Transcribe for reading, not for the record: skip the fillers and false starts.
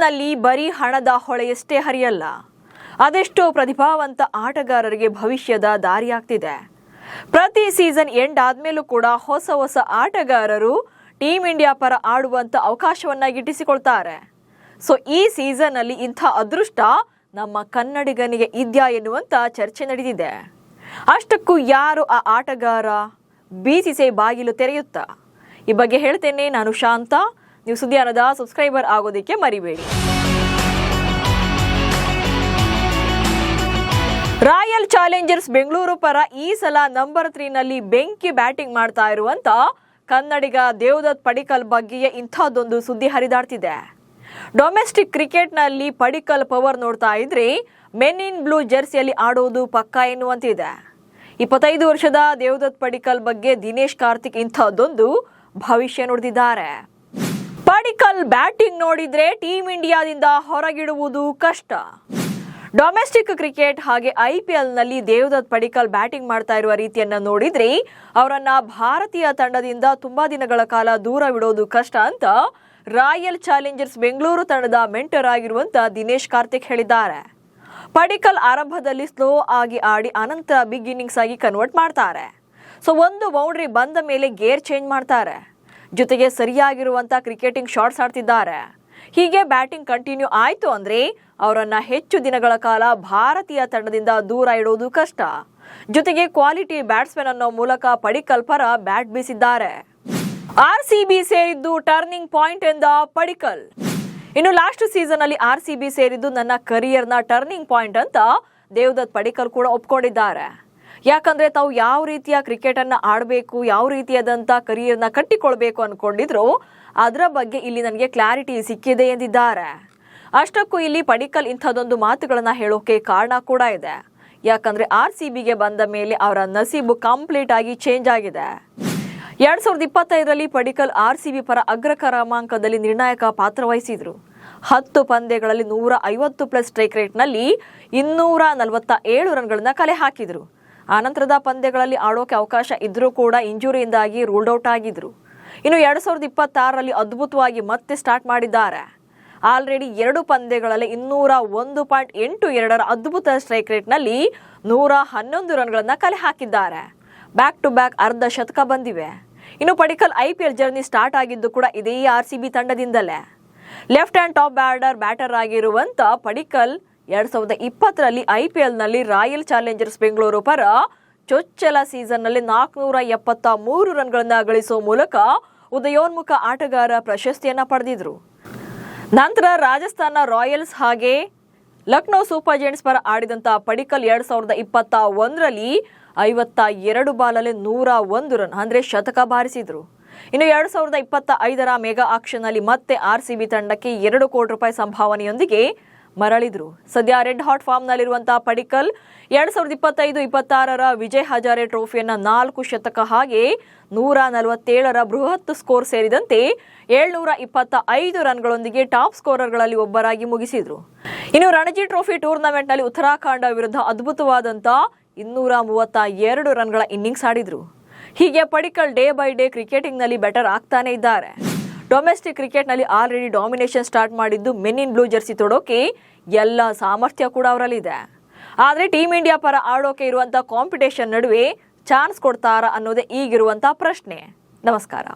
ಐಪಿಎಲ್ನಲ್ಲಿ ಬರೀ ಹಣದ ಹೊಳೆಯಷ್ಟೇ ಹರಿಯಲ್ಲ, ಅದೆಷ್ಟೋ ಪ್ರತಿಭಾವಂತ ಆಟಗಾರರಿಗೆ ಭವಿಷ್ಯದ ದಾರಿಯಾಗ್ತಿದೆ. ಪ್ರತಿ ಸೀಸನ್ ಎಂಡ್ ಆದ್ಮೇಲೂ ಕೂಡ ಹೊಸ ಆಟಗಾರರು ಟೀಮ್ ಇಂಡಿಯಾ ಪರ ಆಡುವಂತ ಅವಕಾಶವನ್ನ ಗಿಟ್ಟಿಸಿಕೊಳ್ತಾರೆ. ಸೊ ಈ ಸೀಸನ್ ಅಲ್ಲಿ ಇಂಥ ಅದೃಷ್ಟ ನಮ್ಮ ಕನ್ನಡಿಗನಿಗೆ ಇದೆಯಾ ಎನ್ನುವಂತ ಚರ್ಚೆ ನಡೆದಿದೆ. ಅಷ್ಟಕ್ಕೂ ಯಾರು ಆ ಆಟಗಾರ? ಬಿಸಿಸಿಐ ಬಾಗಿಲು ತೆರೆಯುತ್ತಾ? ಈ ಬಗ್ಗೆ ಹೇಳ್ತೇನೆ. ನಾನು ಶಾಂತ. ನೀವು ಸುದ್ದಿಯಾನದ ಸಬ್ಸ್ಕ್ರೈಬರ್ ಆಗೋದಕ್ಕೆ ಮರಿಬೇಡಿ. ರಾಯಲ್ ಚಾಲೆಂಜರ್ಸ್ ಬೆಂಗಳೂರು ಪರ ಈ ಸಲ ನಂಬರ್ 3 ನಲ್ಲಿ ಬೆಂಕಿ ಬ್ಯಾಟಿಂಗ್ ಮಾಡ್ತಾ ಇರುವಂತ ಕನ್ನಡಿಗ ದೇವದತ್ ಪಡಿಕ್ಕಲ್ ಬಗ್ಗೆಯೇ ಇಂಥದ್ದೊಂದು ಸುದ್ದಿ ಹರಿದಾಡ್ತಿದೆ. ಡೊಮೆಸ್ಟಿಕ್ ಕ್ರಿಕೆಟ್ನಲ್ಲಿ ಪಡಿಕ್ಕಲ್ ಪವರ್ ನೋಡ್ತಾ ಇದ್ರೆ ಮೆನ್ ಇನ್ ಬ್ಲೂ ಜೆರ್ಸಿಯಲ್ಲಿ ಆಡೋದು ಪಕ್ಕಾ ಎನ್ನುವಂತಿದೆ. 25 ವರ್ಷದ ದೇವದತ್ ಪಡಿಕ್ಕಲ್ ಬಗ್ಗೆ ದಿನೇಶ್ ಕಾರ್ತಿಕ್ ಇಂಥದ್ದೊಂದು ಭವಿಷ್ಯ ನುಡಿದಿದ್ದಾರೆ. ಪಡಿಕ್ಕಲ್ ಬ್ಯಾಟಿಂಗ್ ನೋಡಿದ್ರೆ ಟೀಮ್ ಇಂಡಿಯಾದಿಂದ ಹೊರಗಿಡುವುದು ಕಷ್ಟ. ಡೊಮೆಸ್ಟಿಕ್ ಕ್ರಿಕೆಟ್ ಹಾಗೆ ಐಪಿಎಲ್ನಲ್ಲಿ ದೇವದತ್ ಪಡಿಕ್ಕಲ್ ಬ್ಯಾಟಿಂಗ್ ಮಾಡ್ತಾ ಇರುವ ರೀತಿಯನ್ನ ನೋಡಿದ್ರೆ ಅವರನ್ನ ಭಾರತೀಯ ತಂಡದಿಂದ ತುಂಬಾ ದಿನಗಳ ಕಾಲ ದೂರವಿಡೋದು ಕಷ್ಟ ಅಂತ ರಾಯಲ್ ಚಾಲೆಂಜರ್ಸ್ ಬೆಂಗಳೂರು ತಂಡದ ಮೆಂಟರ್ ಆಗಿರುವಂತ ದಿನೇಶ್ ಕಾರ್ತಿಕ್ ಹೇಳಿದ್ದಾರೆ. ಪಡಿಕ್ಕಲ್ ಆರಂಭದಲ್ಲಿ ಸ್ಲೋ ಆಗಿ ಆಡಿ ಅನಂತರ ಬಿಗ್ ಇನ್ನಿಂಗ್ಸ್ ಆಗಿ ಕನ್ವರ್ಟ್ ಮಾಡ್ತಾರೆ. ಸೊ ಒಂದು ಬೌಂಡ್ರಿ ಬಂದ ಮೇಲೆ ಗೇರ್ ಚೇಂಜ್ ಮಾಡ್ತಾರೆ. ಜೊತೆಗೆ ಸರಿಯಾಗಿರುವಂತ ಕ್ರಿಕೆಟಿಂಗ್ ಶಾಟ್ಸ್ ಆಡ್ತಿದ್ದಾರೆ. ಹೀಗೆ ಬ್ಯಾಟಿಂಗ್ ಕಂಟಿನ್ಯೂ ಆಯ್ತು ಅಂದ್ರೆ ಅವರನ್ನ ಹೆಚ್ಚು ದಿನಗಳ ಕಾಲ ಭಾರತೀಯ ತಂಡದಿಂದ ದೂರ ಇಡೋದು ಕಷ್ಟ. ಜೊತೆಗೆ ಕ್ವಾಲಿಟಿ ಬ್ಯಾಟ್ಸ್ಮನ್ ಅನ್ನೋ ಮೂಲಕ ಪಡಿಕ್ಕಲ್ ಪರ ಬ್ಯಾಟ್ ಬೀಸಿದ್ದಾರೆ. ಆರ್ಸಿಬಿ ಸೇರಿದ್ದು ಟರ್ನಿಂಗ್ ಪಾಯಿಂಟ್ ಎಂದ ಪಡಿಕ್ಕಲ್. ಇನ್ನು ಲಾಸ್ಟ್ ಸೀಸನ್ ಅಲ್ಲಿ ಆರ್ಸಿಬಿ ಸೇರಿದ್ದು ನನ್ನ ಕರಿಯರ್ನ ಟರ್ನಿಂಗ್ ಪಾಯಿಂಟ್ ಅಂತ ದೇವದತ್ ಪಡಿಕ್ಕಲ್ ಕೂಡ ಒಪ್ಕೊಂಡಿದ್ದಾರೆ. ಯಾಕಂದ್ರೆ ತಾವು ಯಾವ ರೀತಿಯ ಕ್ರಿಕೆಟ್ ಅನ್ನ ಆಡಬೇಕು, ಯಾವ ರೀತಿಯಾದಂತ ಕರಿಯರ್ನ ಕಟ್ಟಿಕೊಳ್ಬೇಕು ಅನ್ಕೊಂಡಿದ್ರು ಅದರ ಬಗ್ಗೆ ಇಲ್ಲಿ ನನಗೆ ಕ್ಲಾರಿಟಿ ಸಿಕ್ಕಿದೆ ಎಂದಿದ್ದಾರೆ. ಅಷ್ಟಕ್ಕೂ ಇಲ್ಲಿ ಪಡಿಕ್ಕಲ್ ಇಂಥದ್ದೊಂದು ಮಾತುಗಳನ್ನ ಹೇಳೋಕೆ ಕಾರಣ ಕೂಡ ಇದೆ. ಯಾಕಂದ್ರೆ ಆರ್ಸಿಬಿಗೆ ಬಂದ ಮೇಲೆ ಅವರ ನಸೀಬು ಕಂಪ್ಲೀಟ್ ಆಗಿ ಚೇಂಜ್ ಆಗಿದೆ. 2025ರಲ್ಲಿ ಪಡಿಕ್ಕಲ್ ಆರ್ಸಿಬಿ ಪರ ಅಗ್ರ ಕ್ರಮಾಂಕದಲ್ಲಿ ನಿರ್ಣಾಯಕ ಪಾತ್ರ ವಹಿಸಿದ್ರು. 10 ಪಂದ್ಯಗಳಲ್ಲಿ 150+ ಸ್ಟ್ರೈಕ್ ರೇಟ್ ನಲ್ಲಿ 247 ರನ್ಗಳನ್ನ ಕಲೆ ಹಾಕಿದ್ರು. ಆನಂತರದ ಪಂದ್ಯಗಳಲ್ಲಿ ಆಡೋಕೆ ಅವಕಾಶ ಇದ್ರೂ ಕೂಡ ಇಂಜುರಿಯಿಂದಾಗಿ ರೂಲ್ಡ್ ಔಟ್ ಆಗಿದ್ರು. ಇನ್ನು 2026ರಲ್ಲಿ ಅದ್ಭುತವಾಗಿ ಮತ್ತೆ ಸ್ಟಾರ್ಟ್ ಮಾಡಿದ್ದಾರೆ. ಆಲ್ರೆಡಿ 2 ಪಂದ್ಯಗಳಲ್ಲಿ 201.82 ಅದ್ಭುತ ಸ್ಟ್ರೈಕ್ ರೇಟ್ ನಲ್ಲಿ 111 ರನ್ಗಳನ್ನ ಕಲೆ ಹಾಕಿದ್ದಾರೆ. ಬ್ಯಾಕ್ ಟು ಬ್ಯಾಕ್ ಅರ್ಧ ಶತಕ ಬಂದಿವೆ. ಇನ್ನು ಪಡಿಕ್ಕಲ್ ಐಪಿಎಲ್ ಜರ್ನಿ ಸ್ಟಾರ್ಟ್ ಆಗಿದ್ದು ಕೂಡ ಇದೇ ಆರ್ಸಿಬಿ ತಂಡದಿಂದಲೇ. ಲೆಫ್ಟ್ ಹ್ಯಾಂಡ್ ಟಾಪ್ ಬ್ಯಾಟರ್ ಆಗಿರುವಂತ ಪಡಿಕ್ಕಲ್ 2020ರಲ್ಲಿ ಐಪಿಎಲ್ನಲ್ಲಿ ರಾಯಲ್ ಚಾಲೆಂಜರ್ಸ್ ಬೆಂಗಳೂರು ಪರ ಚೊಚ್ಚಲ ಸೀಸನ್ನಲ್ಲಿ 473 ರನ್ಗಳನ್ನ ಗಳಿಸುವ ಮೂಲಕ ಉದಯೋನ್ಮುಖ ಆಟಗಾರ ಪ್ರಶಸ್ತಿಯನ್ನ ಪಡೆದಿದ್ರು. ನಂತರ ರಾಜಸ್ಥಾನ ರಾಯಲ್ಸ್ ಹಾಗೆ ಲಕ್ನೋ ಸೂಪರ್ ಜೈಂಟ್ಸ್ ಪರ ಆಡಿದಂತ ಪಡಿಕ್ಕಲ್ 2021ರಲ್ಲಿ 52 ಬಾಲಲ್ಲಿ 101 ರನ್ ಅಂದ್ರೆ ಶತಕ ಬಾರಿಸಿದ್ರು. ಇನ್ನು 2025ರ ಮೆಗಾ ಆಕ್ಷನ್ ನಲ್ಲಿ ಮತ್ತೆ ಆರ್ಸಿಬಿ ತಂಡಕ್ಕೆ 2 ಕೋಟಿ ರೂಪಾಯಿ ಸಂಭಾವನೆಯೊಂದಿಗೆ ಮರಳಿದ್ರು. ಸದ್ಯ ರೆಡ್ ಹಾಟ್ ಫಾರ್ಮ್ ನಲ್ಲಿರುವಂತಹ ಪಡಿಕ್ಕಲ್ 2025-26ರ ವಿಜಯ್ ಹಜಾರೆ ಟ್ರೋಫಿಯನ್ನ 4 ಶತಕ ಹಾಗೆ 147ರ ಬೃಹತ್ ಸ್ಕೋರ್ ಸೇರಿದಂತೆ 725 ರನ್ಗಳೊಂದಿಗೆ ಟಾಪ್ ಸ್ಕೋರರ್ಗಳಲ್ಲಿ ಒಬ್ಬರಾಗಿ ಮುಗಿಸಿದ್ರು. ಇನ್ನು ರಣಜಿ ಟ್ರೋಫಿ ಟೂರ್ನಮೆಂಟ್ ನಲ್ಲಿ ಉತ್ತರಾಖಂಡ ವಿರುದ್ಧ ಅದ್ಭುತವಾದಂತ 232 ರನ್ಗಳ ಇನ್ನಿಂಗ್ಸ್ ಆಡಿದ್ರು. ಹೀಗೆ Padikkal day by day cricketing ನಲ್ಲಿ ಬೆಟರ್ ಆಗ್ತಾನೆ ಇದ್ದಾರೆ. ಡೊಮೆಸ್ಟಿಕ್ ಕ್ರಿಕೆಟ್ ನಲ್ಲಿ ಆಲ್ರೆಡಿ ಡಾಮಿನೇಷನ್ ಸ್ಟಾರ್ಟ್ ಮಾಡಿದ್ದು ಮೆನ್ ಇನ್ ಬ್ಲೂ ಜೆರ್ಸಿ ತೊಡೋಕೆ ಎಲ್ಲ ಸಾಮರ್ಥ್ಯ ಕೂಡ ಅವರಲ್ಲಿದೆ. ಆದ್ರೆ ಟೀಮ್ ಇಂಡಿಯಾ ಪರ ಆಡೋಕೆ ಇರುವಂತ ಕಾಂಪಿಟೇಷನ್ ನಡುವೆ ಚಾನ್ಸ್ ಕೊಡ್ತಾರಾ ಅನ್ನೋದೇ ಈಗಿರುವಂತ ಪ್ರಶ್ನೆ. ನಮಸ್ಕಾರ.